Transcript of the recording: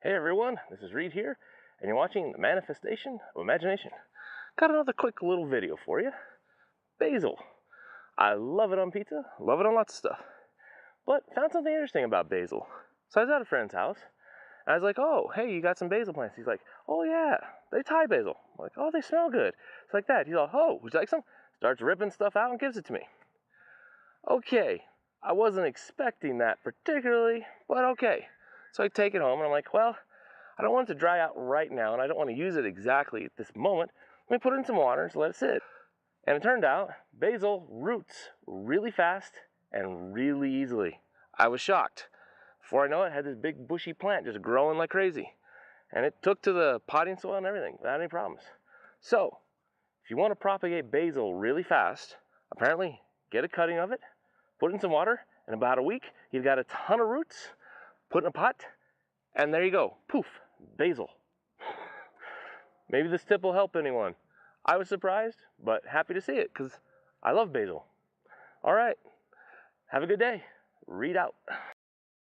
Hey everyone, this is Reed here, and you're watching The Manifestation of Imagination. Got another quick little video for you. Basil. I love it on pizza, love it on lots of stuff. But found something interesting about basil. So I was at a friend's house, and I was like, oh, hey, you got some basil plants? He's like, oh yeah, they Thai basil. I'm like, oh, they smell good. It's like that. He's like, oh, would you like some? Starts ripping stuff out and gives it to me. Okay, I wasn't expecting that particularly, but okay. So I take it home and I'm like, well, I don't want it to dry out right now and I don't want to use it exactly at this moment. Let me put it in some water and let it sit. And it turned out basil roots really fast and really easily. I was shocked. Before I know it, I had this big bushy plant just growing like crazy. And it took to the potting soil and everything without any problems. So, if you want to propagate basil really fast, apparently get a cutting of it, put it in some water, in about a week, you've got a ton of roots, put in a pot, and there you go. Poof, basil. Maybe this tip will help anyone. I was surprised, but happy to see it because I love basil. All right, have a good day. Read out.